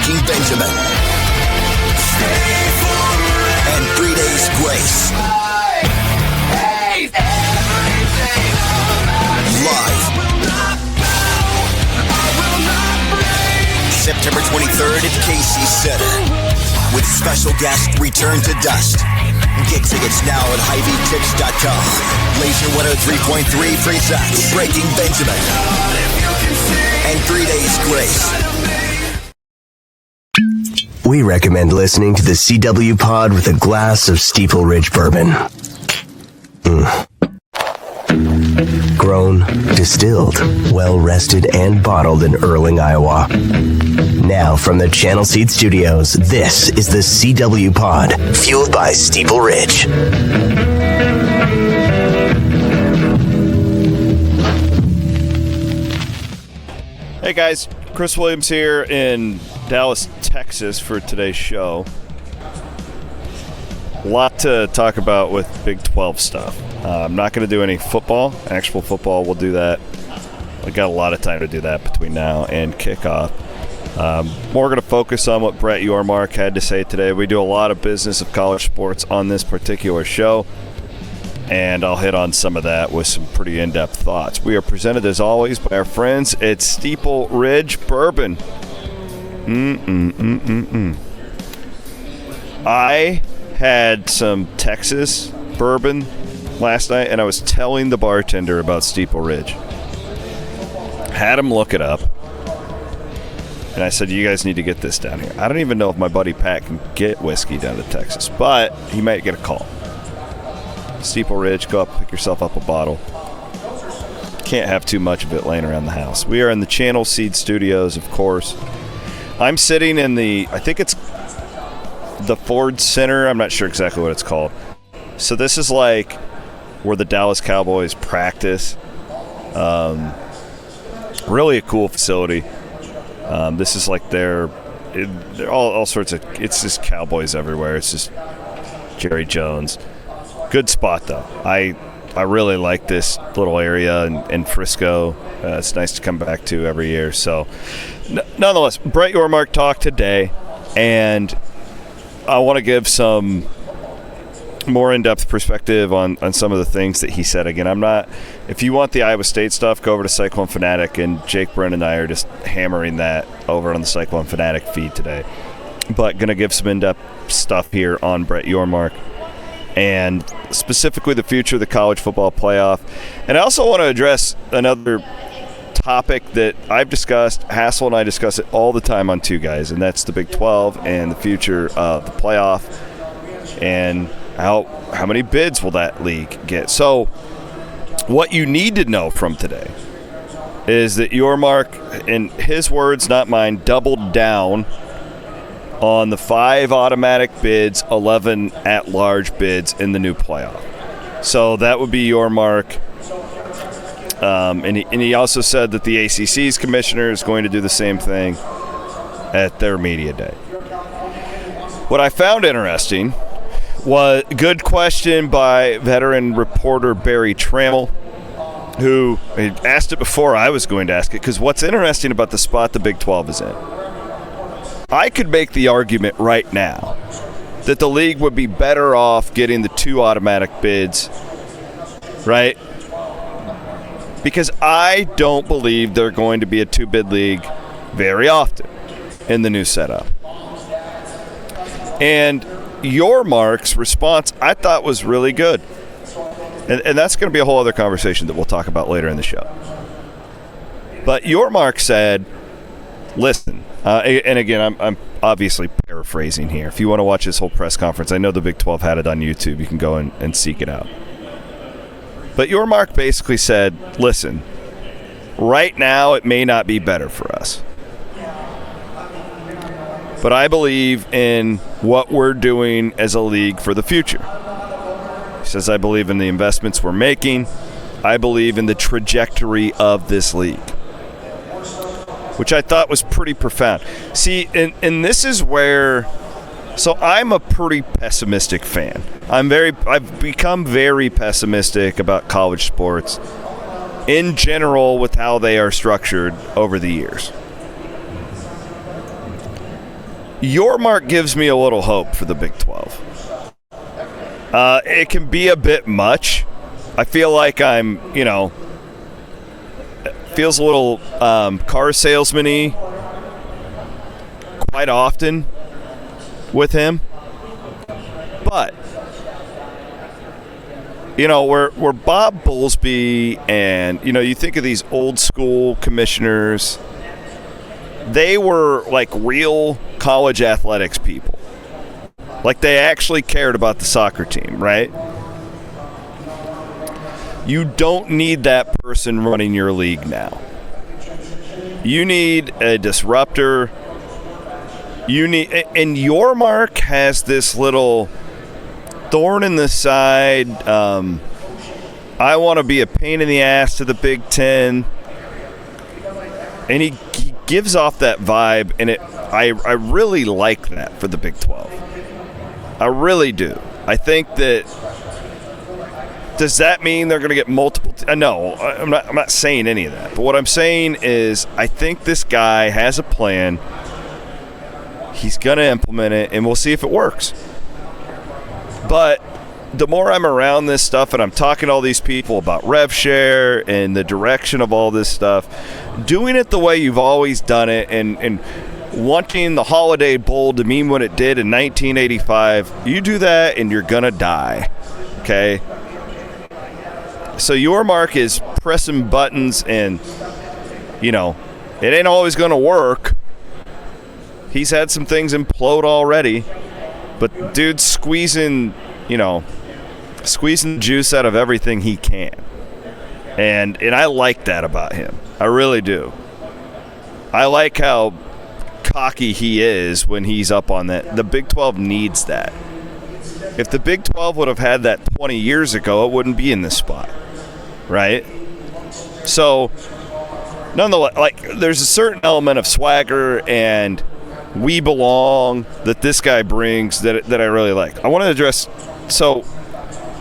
Breaking Benjamin, and 3 Days Grace. Live September 23rd at Casey Center with special guest Return to Dust. Get tickets now at HyVeeTips.com. Laser 103.3 presents Breaking Benjamin and 3 Days Grace. We recommend listening to the CW Pod with a glass of Steeple Ridge Bourbon. Grown, distilled, well-rested, and bottled in Erling, Iowa. Now from the Channel Seed Studios, this is the CW Pod, fueled by Steeple Ridge. Hey guys, Chris Williams here in Dallas, Texas for today's show. A lot to talk about with Big 12 stuff. I'm not going to do any football, actual football. We'll do that. I got a lot of time to do that between now and kickoff. More going to focus on what Brett Yormark had to say today. We do a lot of business of college sports on this particular show, and I'll hit on some of that with some pretty in-depth thoughts. We are presented, as always, by our friends at Steeple Ridge Bourbon. I had some Texas bourbon last night, and I was telling the bartender about Steeple Ridge. Had him look it up, and I said, you guys need to get this down here. I don't even know if my buddy Pat can get whiskey down to Texas, but he might get a call. Steeple Ridge, go up, pick yourself up a bottle. Can't have too much of it laying around the house. We are in the Channel Seed Studios, of course. I'm sitting in I think it's the Ford Center. I'm not sure exactly what it's called. So this is like where the Dallas Cowboys practice. Really a cool facility. This is like they're all sorts of, it's just Cowboys everywhere. It's just Jerry Jones. Good spot though. I really like this little area in Frisco. It's nice to come back to every year. So nonetheless, Brett Yormark talked today, and I want to give some more in-depth perspective on some of the things that he said. Again, if you want the Iowa State stuff, go over to Cyclone Fanatic, and Jake Brennan and I are just hammering that over on the Cyclone Fanatic feed today. But going to give some in-depth stuff here on Brett Yormark, and specifically the future of the college football playoff. And I also want to address another topic that I've discussed. Hassel and I discuss it all the time on Two Guys, and that's the Big 12 and the future of the playoff, and how many bids will that league get. So what you need to know from today is that Yormark, in his words, not mine, doubled down on the 5 automatic bids, 11 at-large bids in the new playoff. So that would be Yormark. And he also said that the ACC's commissioner is going to do the same thing at their media day. What I found interesting was a good question by veteran reporter Barry Trammell, who asked it before I was going to ask it, because what's interesting about the spot the Big 12 is in, I could make the argument right now that the league would be better off getting the 2 automatic bids, right? Because I don't believe they're going to be a 2-bid league very often in the new setup. And Yormark's response, I thought, was really good. And that's going to be a whole other conversation that we'll talk about later in the show. But Yormark said, listen, and again, I'm obviously paraphrasing here. If you want to watch this whole press conference, I know the Big 12 had it on YouTube. You can go and seek it out. But Yormark basically said, listen, right now it may not be better for us, but I believe in what we're doing as a league for the future. He says, I believe in the investments we're making. I believe in the trajectory of this league, which I thought was pretty profound. See, and this is where, so I'm a pretty pessimistic fan. I've become very pessimistic about college sports in general with how they are structured over the years. Yormark gives me a little hope for the Big 12. It can be a bit much. I feel like I'm, feels a little car salesman-y quite often with him. But, where Bob Bowlesby and, you think of these old school commissioners, they were like real college athletics people. Like they actually cared about the soccer team, right? You don't need that person running your league now. You need a disruptor. And Yormark has this little thorn in the side. I want to be a pain in the ass to the Big Ten. And he gives off that vibe, and I really like that for the Big 12. I really do. I think that, does that mean they're going to get multiple? No, I'm not saying any of that. But what I'm saying is I think this guy has a plan. He's going to implement it, and we'll see if it works. But the more I'm around this stuff and I'm talking to all these people about rev share and the direction of all this stuff, doing it the way you've always done it and wanting the Holiday Bowl to mean what it did in 1985, you do that and you're going to die, okay? So Yormark is pressing buttons and, it ain't always going to work. He's had some things implode already, but dude's squeezing juice out of everything he can. And I like that about him. I really do. I like how cocky he is when he's up on that. The Big 12 needs that. If the Big 12 would have had that 20 years ago, it wouldn't be in this spot. Right? So, nonetheless, there's a certain element of swagger and we belong that this guy brings that I really like. I want to address, so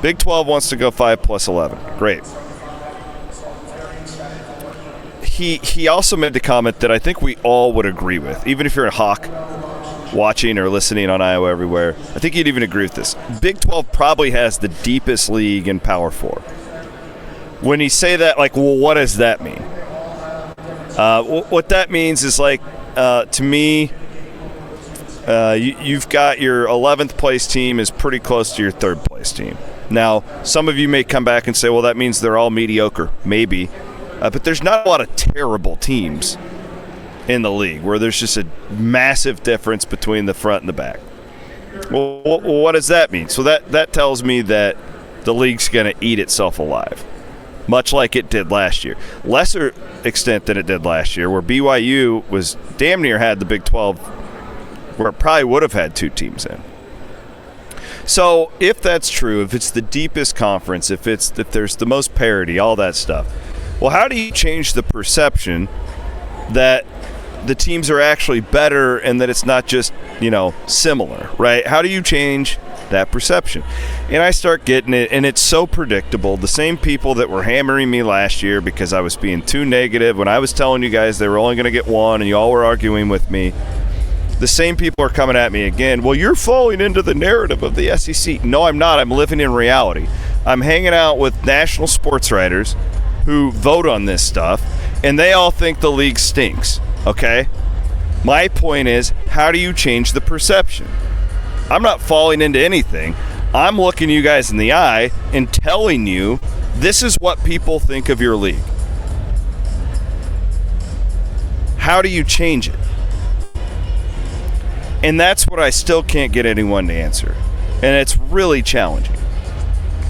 Big 12 wants to go 5+11. Great. He also made the comment that I think we all would agree with, even if you're a Hawk watching or listening on Iowa Everywhere. I think you'd even agree with this. Big 12 probably has the deepest league in Power 4. When you say that, what does that mean? What that means is, to me, you've got your 11th place team is pretty close to your 3rd place team. Now, some of you may come back and say, well, that means they're all mediocre. Maybe. But there's not a lot of terrible teams in the league where there's just a massive difference between the front and the back. Well, what does that mean? So that tells me that the league's going to eat itself alive, much like it did last year. Lesser extent than it did last year, where BYU was damn near had the Big 12, where it probably would have had 2 teams in. So if that's true, if it's the deepest conference, if there's the most parity, all that stuff, well, how do you change the perception that the teams are actually better and that it's not just, similar, right? How do you change that perception? And I start getting it, and it's so predictable. The same people that were hammering me last year because I was being too negative when I was telling you guys they were only going to get 1 and you all were arguing with me, the same people are coming at me again. Well, you're falling into the narrative of the SEC. No, I'm not. I'm living in reality. I'm hanging out with national sports writers who vote on this stuff, and they all think the league stinks, okay? My point is, how do you change the perception? I'm not falling into anything. I'm looking you guys in the eye and telling you this is what people think of your league. How do you change it? And that's what I still can't get anyone to answer. And it's really challenging.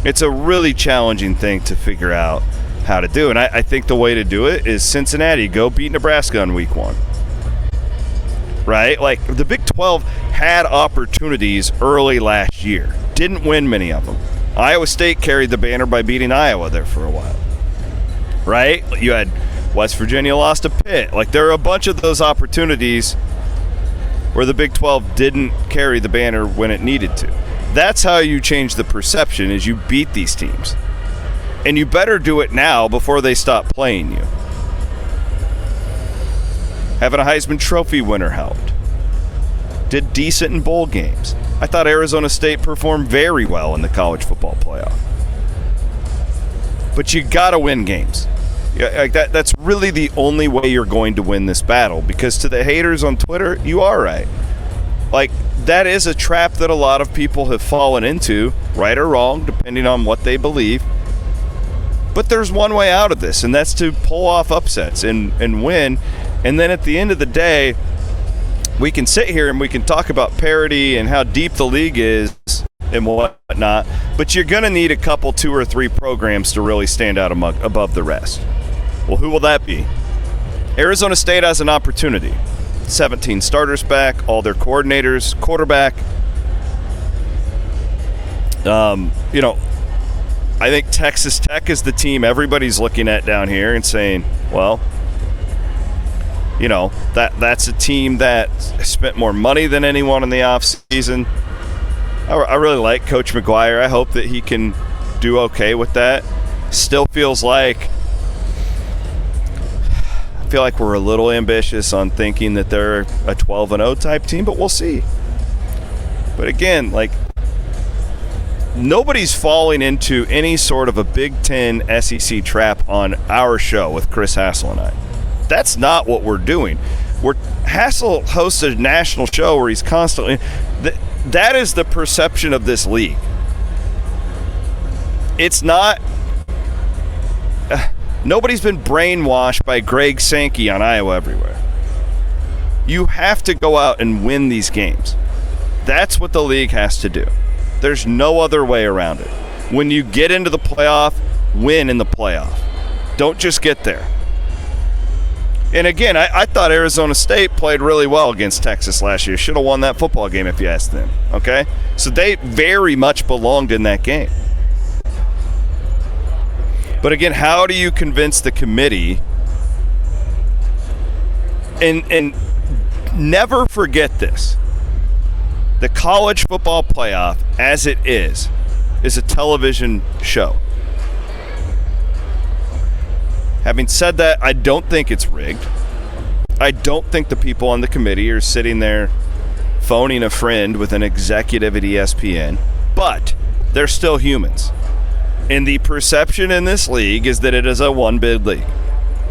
It's a really challenging thing to figure out how to do. And I think the way to do it is Cincinnati. Go beat Nebraska on week 1. Right? The Big 12 had opportunities early last year. Didn't win many of them. Iowa State carried the banner by beating Iowa there for a while. Right? You had West Virginia lost to Pitt. There are a bunch of those opportunities where the Big 12 didn't carry the banner when it needed to. That's how you change the perception, is you beat these teams. And you better do it now before they stop playing you. Having a Heisman Trophy winner helped. did decent in bowl games. I thought Arizona State performed very well in the college football playoff. But you got to win games. Like that's really the only way you're going to win this battle, because to the haters on Twitter, you are right. Like, that is a trap that a lot of people have fallen into, right or wrong, depending on what they believe. But there's one way out of this, and that's to pull off upsets and win. And then at the end of the day, we can sit here and we can talk about parity and how deep the league is and whatnot, but you're going to need a couple, 2 or 3 programs to really stand out above the rest. Well, who will that be? Arizona State has an opportunity. 17 starters back, all their coordinators, quarterback. I think Texas Tech is the team everybody's looking at down here and saying, well, that's a team that spent more money than anyone in the offseason. I really like Coach McGuire. I hope that he can do okay with that. Still feels like we're a little ambitious on thinking that they're a 12-0 type team, but we'll see. But again, nobody's falling into any sort of a Big Ten SEC trap on our show with Chris Hassel and I. That's not what we're doing. Hassel hosts a national show where he's constantly that is the perception of this league. It's not nobody's been brainwashed by Greg Sankey on Iowa Everywhere. You have to go out and win these games. That's what the league has to do. There's no other way around it. When you get into the playoff, win in the playoff. Don't just get there. And again, I thought Arizona State played really well against Texas last year. Should have won that football game if you asked them. Okay? So they very much belonged in that game. But again, how do you convince the committee? And never forget this. The college football playoff, as it is a television show. Having said that, I don't think it's rigged. I don't think the people on the committee are sitting there phoning a friend with an executive at ESPN, but they're still humans. And the perception in this league is that it is a one bid league.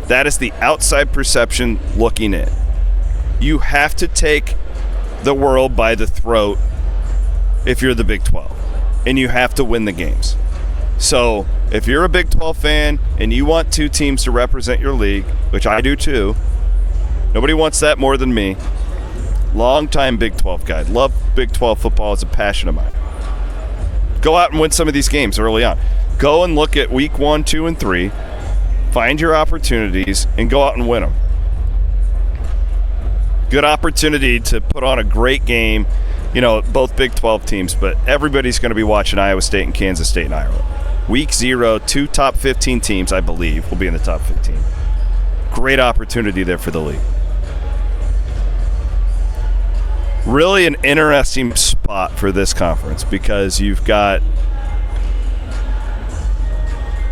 That is the outside perception looking in. You have to take the world by the throat if you're the Big 12, and you have to win the games. So if you're a Big 12 fan and you want 2 teams to represent your league, which I do too, nobody wants that more than me. Long-time Big 12 guy. Love Big 12 football. It's a passion of mine. Go out and win some of these games early on. Go and look at week 1, 2, and 3. Find your opportunities and go out and win them. Good opportunity to put on a great game, both Big 12 teams, but everybody's going to be watching Iowa State and Kansas State and Iowa. Week 0, 2 top 15 teams, I believe, will be in the top 15. Great opportunity there for the league. Really an interesting spot for this conference because you've got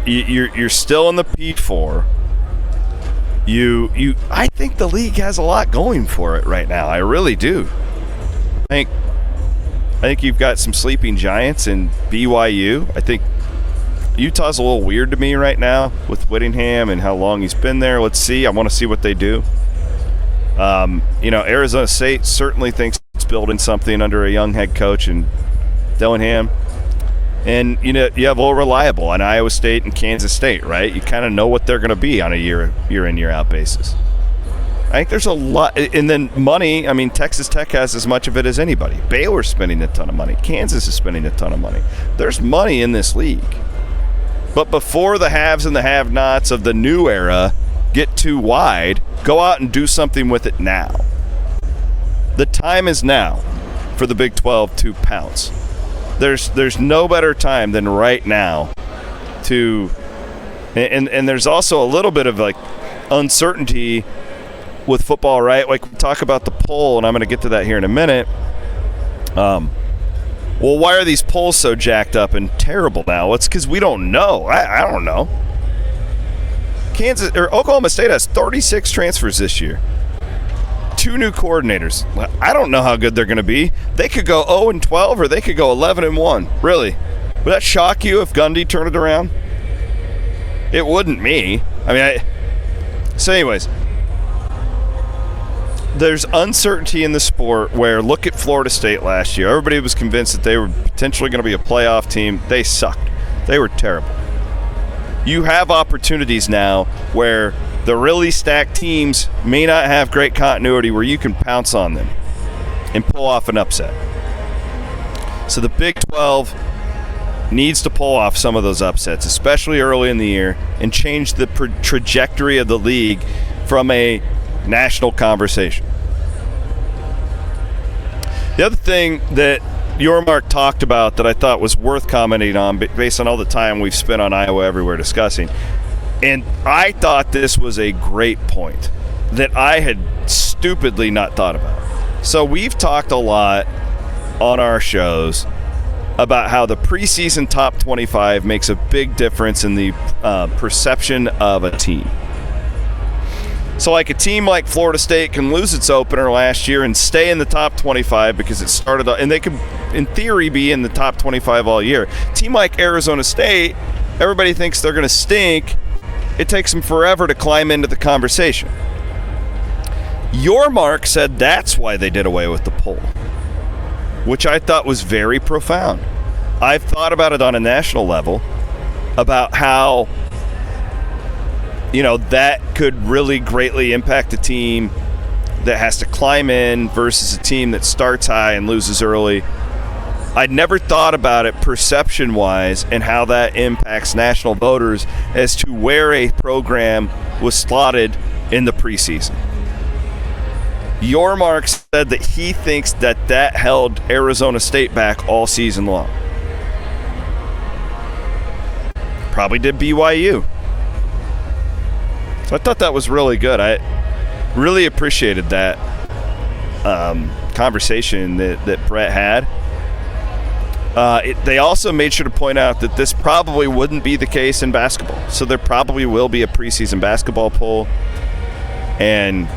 you're still in the P4. I think the league has a lot going for it right now. I really do. I think you've got some sleeping giants in BYU. I think Utah's a little weird to me right now with Whittingham and how long he's been there. Let's see. I want to see what they do. Arizona State certainly thinks it's building something under a young head coach and Dillingham. And, you have all reliable on Iowa State and Kansas State, right? You kind of know what they're going to be on a year in, year out basis. I think there's a lot. And then money, Texas Tech has as much of it as anybody. Baylor's spending a ton of money. Kansas is spending a ton of money. There's money in this league. But before the haves and the have-nots of the new era get too wide, go out and do something with it now. The time is now for the Big 12 to pounce. There's no better time than right now to and there's also a little bit of uncertainty with football, right? We talk about the poll, and I'm going to get to that here in a minute. Well, why are these polls so jacked up and terrible now? It's because we don't know. I don't know. Oklahoma State has 36 transfers this year. 2 new coordinators. I don't know how good they're going to be. They could go 0-12 or they could go 11-1. Really? Would that shock you if Gundy turned it around? It wouldn't me. So anyways, there's uncertainty in the sport where, look at Florida State last year. Everybody was convinced that they were potentially going to be a playoff team. They sucked. They were terrible. You have opportunities now where the really stacked teams may not have great continuity where you can pounce on them and pull off an upset. So the Big 12 needs to pull off some of those upsets, especially early in the year, and change the trajectory of the league from a national conversation. The other thing that Yormark talked about that I thought was worth commenting on based on all the time we've spent on Iowa Everywhere discussing, and I thought this was a great point that I had stupidly not thought about. So we've talked a lot on our shows about how the preseason top 25 makes a big difference in the perception of a team. So like a team like Florida State can lose its opener last year and stay in the top 25 because it started, and they could, in theory, be in the top 25 all year. A team like Arizona State, everybody thinks they're going to stink. It takes them forever to climb into the conversation. Yormark said that's why they did away with the poll, which I thought was very profound. I've thought about it on a national level, about how, that could really greatly impact a team that has to climb in versus a team that starts high and loses early. I'd never thought about it perception-wise and how that impacts national voters as to where a program was slotted in the preseason. Yormark said that he thinks that held Arizona State back all season long. Probably did BYU. So I thought that was really good. I really appreciated that conversation that Brett had. They also made sure to point out that this probably wouldn't be the case in basketball. So there probably will be a preseason basketball poll and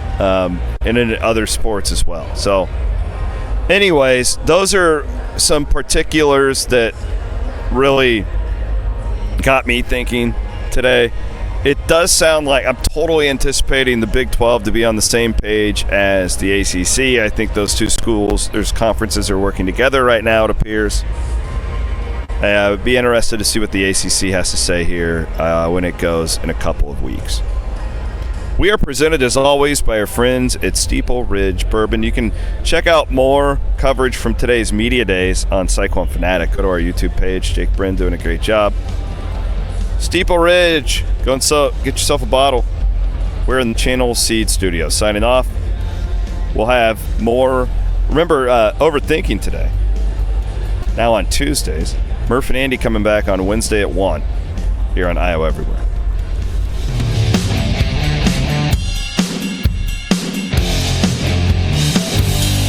in other sports as well. So anyways, those are some particulars that really got me thinking today. It does sound like I'm totally anticipating the Big 12 to be on the same page as the ACC. I think those two schools, there's conferences are working together right now, it appears. I would be interested to see what the ACC has to say here when it goes in a couple of weeks. We are presented, as always, by our friends at Steeple Ridge Bourbon. You can check out more coverage from today's media days on Cyclone Fanatic. Go to our YouTube page. Jake Brin doing a great job. Steeple Ridge, go and get yourself a bottle. We're in the Channel Seed Studio. Signing off. We'll have more. Remember, Overthinking today. Now on Tuesdays. Murph and Andy coming back on Wednesday at 1 here on Iowa Everywhere.